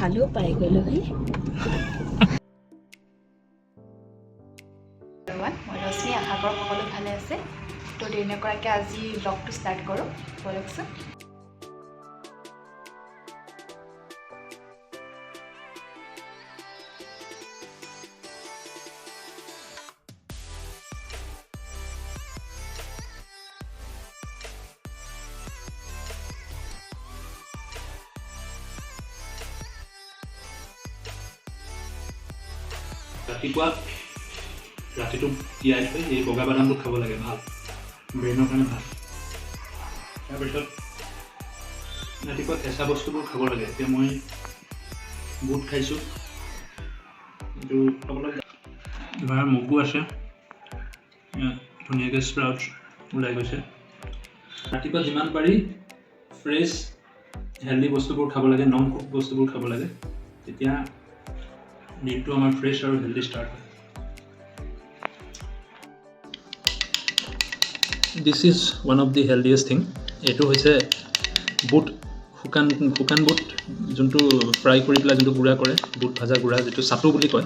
ভালো পাই গ'লোহি। মই ৰশ্মি, আশা কৰোঁ সকলো ভালে আছে। তো দেৰি নকৰাকৈ আজি ব্লগটো ষ্টাৰ্ট কৰোঁ, ব'লকচোন। ৰাতিটো তিয়াই থৈ এই বগা বাদামটো খাব লাগে, ভাল ব্ৰেইনৰ কাৰণে ভাল। তাৰপিছত ৰাতিপুৱা কেঁচা বস্তুবোৰ খাব লাগে। এতিয়া মই বুট খাইছোঁ, এইটো খাব লাগে। এবাৰ মগু আছে, ইয়াত ধুনীয়াকৈ স্প্ৰাউটছ ওলাই গৈছে। ৰাতিপুৱা যিমান পাৰি ফ্ৰেছ হেল্ডি বস্তুবোৰ খাব লাগে, নন কুক বস্তুবোৰ খাব লাগে, তেতিয়া দিনটো আমাৰ ফ্ৰেছ আৰু হেল্ডি ষ্টাৰ্ট হয়। This is one of the healthiest thing. এইটো হৈছে বুট, শুকান বুট, যোনটো ফ্ৰাই কৰি পেলাই যোনটো গুড়া কৰে, বুট ভাজা গুড়া, যিটো চাটু বুলি কয়,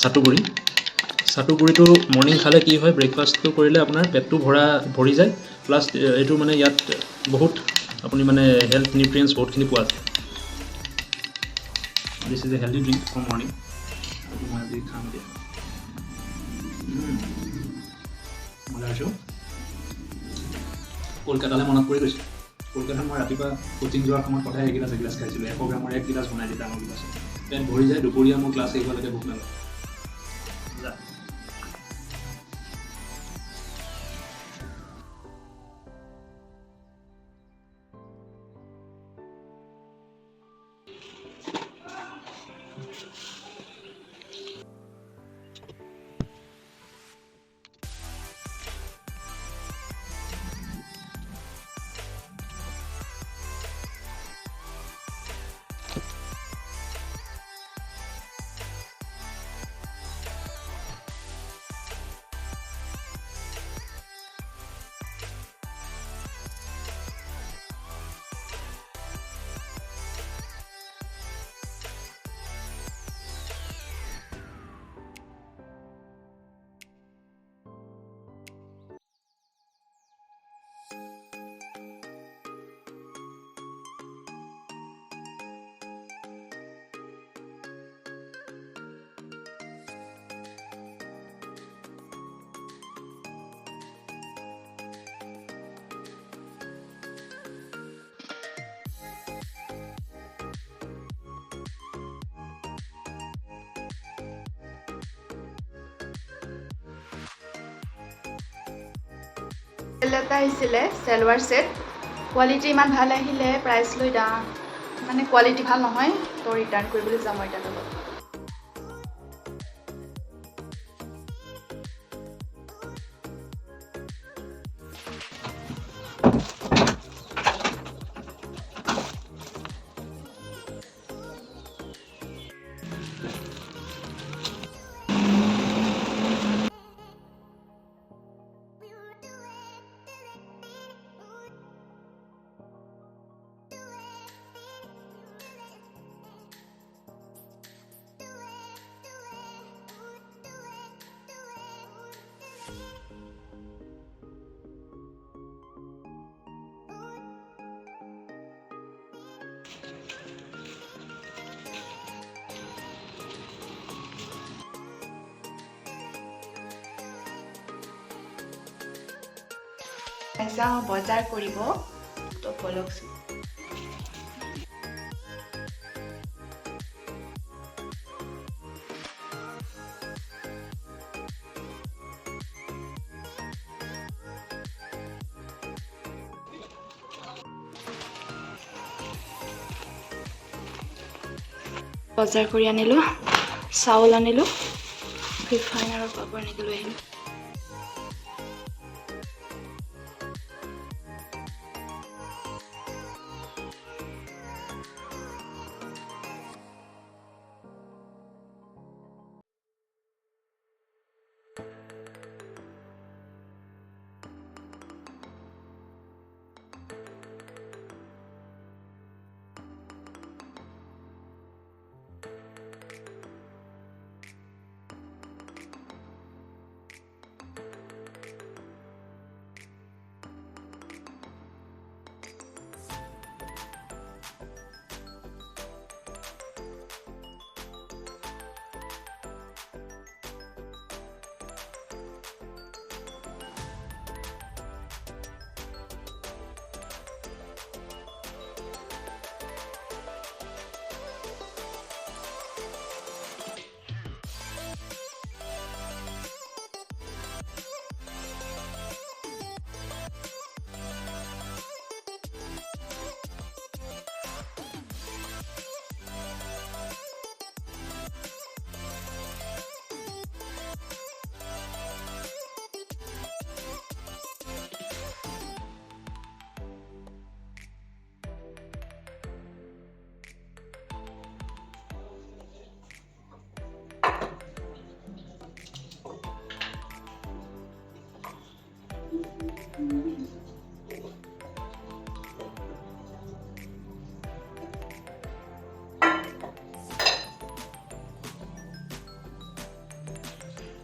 চাটু গুড়িটো মৰ্ণিং খালে কি হয়, ব্ৰেকফাষ্টটো কৰিলে আপোনাৰ পেটটো ভৰি যায়, প্লাছ এইটো মানে ইয়াত বহুত আপুনি মানে হেল্থ নিউট্ৰিয়েণ্টছ বহুতখিনি পোৱা যায়। This is a healthy drink for morning. এইটো মই আজি খাম এতিয়া। মজা হৈছোঁ। কলকাতালৈ মনত পৰি গৈছে। কলকাতাত মই ৰাতিপুৱা কোচিং যোৱাৰ সময়ত সদায় এগিলাচ খাইছিলোঁ। 100 গ্ৰামৰ 1 গিলাচ বনাই দিয়ে, ডাঙৰ গিলাচ। পেট ভৰি যায়, দুপৰীয়া মোৰ ক্লাছ আহিবলৈকে ভোক নালাগে। এটা আহিছিলে চেলৱাৰ ছেট, কোৱালিটি ইমান ভাল আহিলে, প্ৰাইচ লৈ দাম মানে কোৱালিটি ভাল নহয়, তো ৰিটাৰ্ণ কৰিবলৈ যাম মই এতিয়া লগত। যাওঁ বজাৰ কৰিব, তো ব'লকচোন। বজাৰ কৰি আনিলোঁ, চাউল আনিলোঁ, ৰিফাইন আৰু পাপৰ এনেকৈ লৈ আহিলোঁ।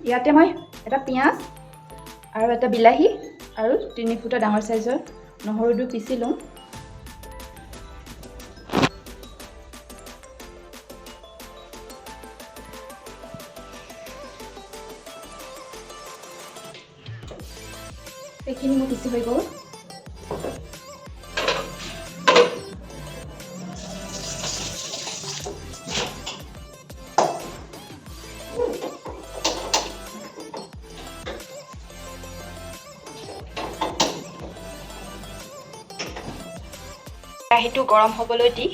ইয়াতে মই এটা পিঁয়াজ আৰু এটা বিলাহী আৰু 3 ফুটা ডাঙৰ সাইজৰ নহৰুটো পিচি লওঁ। এইখিনি মোৰ পিচি হৈ গ'ল। কেৰাহীটো গৰম হ'বলৈ দি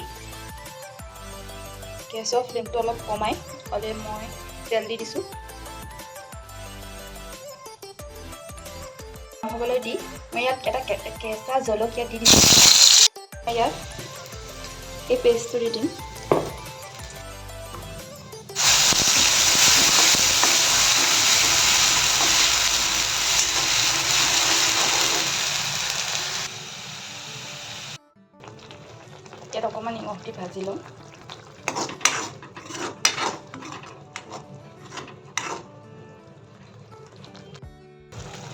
গেছৰ ফ্লেমটো অলপ কমাই মই তেল দি দিছোঁ। হ'বলৈ দি মই ইয়াত এটা কেঁচা জলকীয়া দি দিছোঁ। ইয়াত এই পেষ্টটো দি দিম। ইয়াত অকণমান নিমখ দি ভাজি লওঁ।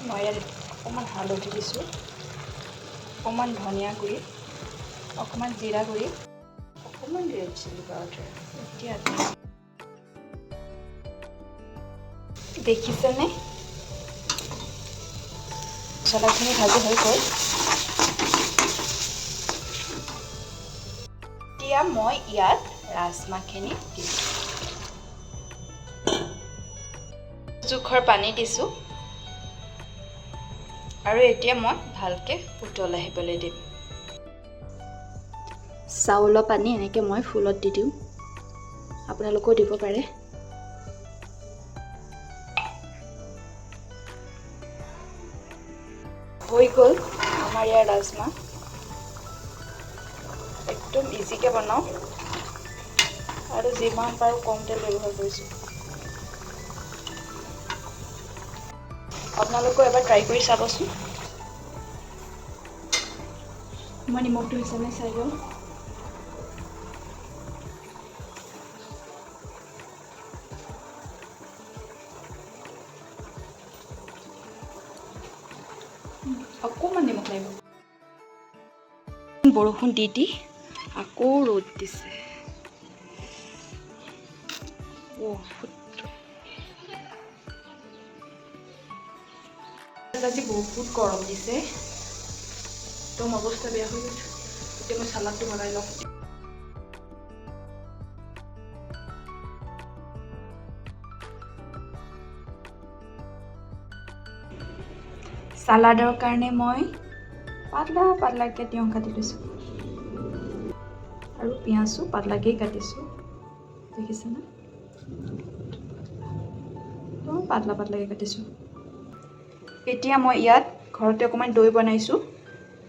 মই ইয়াত অকণমান হালধি দিছোঁ, অকণমান ধনিয়া গুড়ি, অকণমান জিৰা গুড়ি, অকণমান ৰেড চিলি পাউডাৰ। এতিয়া দেখিছেনে মছলাখিনি ভাজি হৈ গ'ল। এতিয়া মই ইয়াত ৰাজমাহখিনি দিছোঁ, জোখৰ পানী দিছোঁ আৰু এতিয়া মই ভালকৈ উতল আহিবলৈ দিম। চাউলৰ পানী এনেকৈ মই ফুলত দি দিওঁ, আপোনালোকেও দিব পাৰে। হৈ গ'ল আমাৰ ইয়াৰ ৰাজমাহ। একদম ইজিকৈ বনাওঁ আৰু যিমান পাৰোঁ কম তেল ব্যৱহাৰ কৰিছোঁ। আপোনালোকেও এবাৰ ট্ৰাই কৰি চাবচোন। মই নিমখটো হিচাপে চাই লওঁ। অকণমান নিমখ লাগিব। বৰষুণ দি আকৌ ৰ'দ দিছে। আজি বহুত গৰম দিছে, একদম অৱস্থা বেয়া হৈ গৈছে। এতিয়া মই চালাডটো বনাই লওঁ। চালাডৰ কাৰণে মই পাতলাকৈ তিয়ঁহ কাটি লৈছোঁ আৰু পিঁয়াজো পাতলাকৈ কাটিছোঁ। দেখিছেনে? একদম পাতলাকৈ কাটিছোঁ। এতিয়া মই ইয়াত ঘৰতে অকণমান দৈ বনাইছোঁ,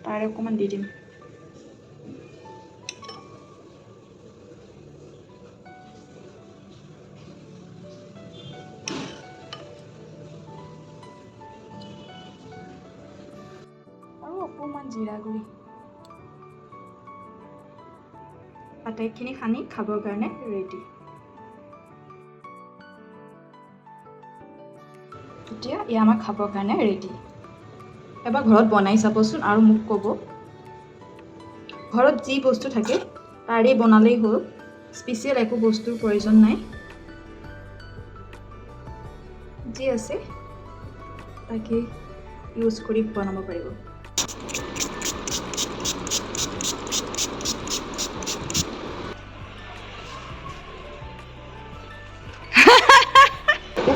তাৰে অকণমান দি দিম। আৰু অকণমান জিৰা গুড়ি। আটাইখিনি সানি খাবৰ কাৰণে ৰেডি। এতিয়া আমাৰ খাবৰ কাৰণে ৰেডি। এবাৰ ঘৰত বনাই চাবচোন আৰু মোক ক'ব। ঘৰত যি বস্তু থাকে তাৰেই বনালেই হ'ল, স্পেচিয়েল একো বস্তুৰ প্ৰয়োজন নাই। যি আছে তাকে ইউজ কৰি বনাব পাৰিব।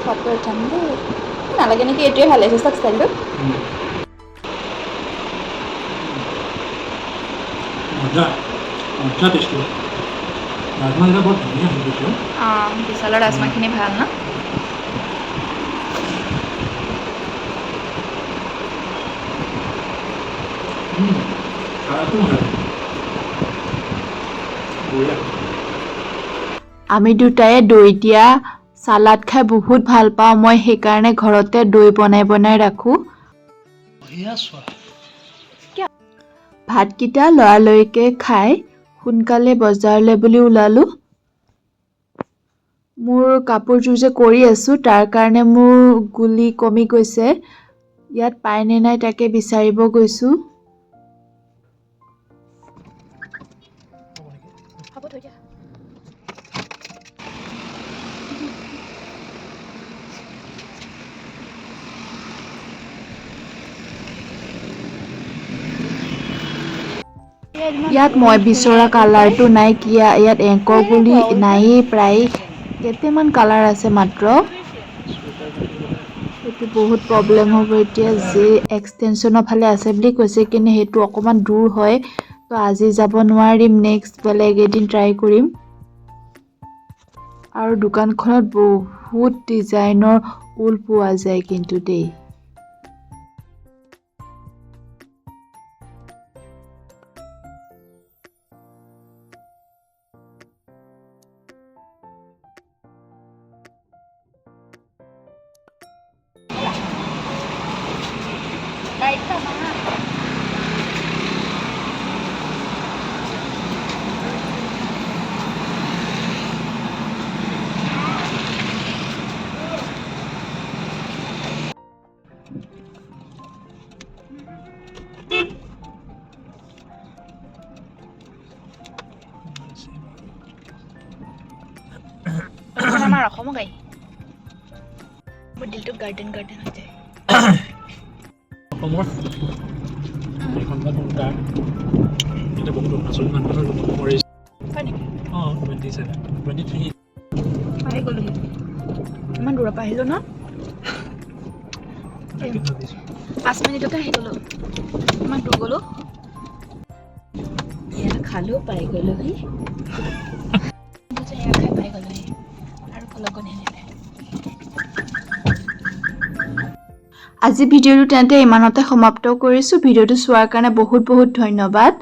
ফটো উঠাম দেই, নালাগে নেকি? এইটোৱে ভাল লাগিছে চাওক ষ্টাইলটো। বিশালৰ ৰাজমাহখিনি ভাল ন? আমি দুটাই দৈ দিয়া চালাড খাই বহুত ভাল পাওঁ। মই সেইকাৰণে ঘৰতে দৈ বনাই ৰাখোঁ। ভাতকেইটা লৰালৰিকৈ খাই সোনকালে বজাৰলৈ বুলি ওলালোঁ। মোৰ কাপোৰযোৰ যে কৰি আছোঁ তাৰ কাৰণে মোৰ গুলি কমি গৈছে। ইয়াত পায়নে নাই তাকে বিচাৰিব গৈছোঁ। হ'ব থৈ দিয়া। ইয়াত মই বিচৰা কালাৰটো নাইকিয়া। ইয়াত এংকৰ গুলি নায়েই, প্ৰায় কেইটামান কালাৰ আছে মাত্ৰ। সেইটো বহুত প্ৰব্লেম হ'ব এতিয়া। যে এক্সটেনশ্যনৰ ফালে আছে বুলি কৈছে, কিন্তু সেইটো অকণমান দূৰ হয়, তো আজি যাব নোৱাৰিম। নেক্সট বেলেগ এদিন ট্ৰাই কৰিম। আৰু দোকানখনত বহুত ডিজাইনৰ ঊল পোৱা যায় কিন্তু দেই। আমাৰ অসমৰ গাড়ী দিলটো গাৰ্ডেন গাৰ্ডেন হৈ যায়। অসমৰ এইখনমান তাৰ এতিয়া বহুত অৰুণাচলী মানুহৰ মৰিছে। হয় নেকি? 27, 23 পাই গ'লো। ইমান দূৰৰ পৰা আহিলোঁ ন? 5 মিনিটতে আহি গ'লো। ইমান দূৰ গ'লো। এয়া খালোঁ, পাই গ'লোহি। এয়া খাই পাই গ'লোহি আৰু কলৈকো নিনিলে। আজি ভিডিঅ'টো তেন্তে ইমানতে সমাপ্ত কৰিছোঁ। ভিডিঅ'টো চোৱাৰ কাৰণে বহুত বহুত ধন্যবাদ।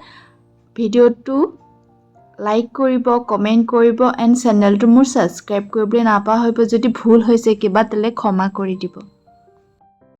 ভিডিঅ'টো লাইক কৰিব, কমেণ্ট কৰিব এণ্ড চেনেলটো মোৰ ছাবস্ক্ৰাইব কৰিবলৈ নাপাহৰিব। যদি ভুল হৈছে কিবা তেলে ক্ষমা কৰি দিব।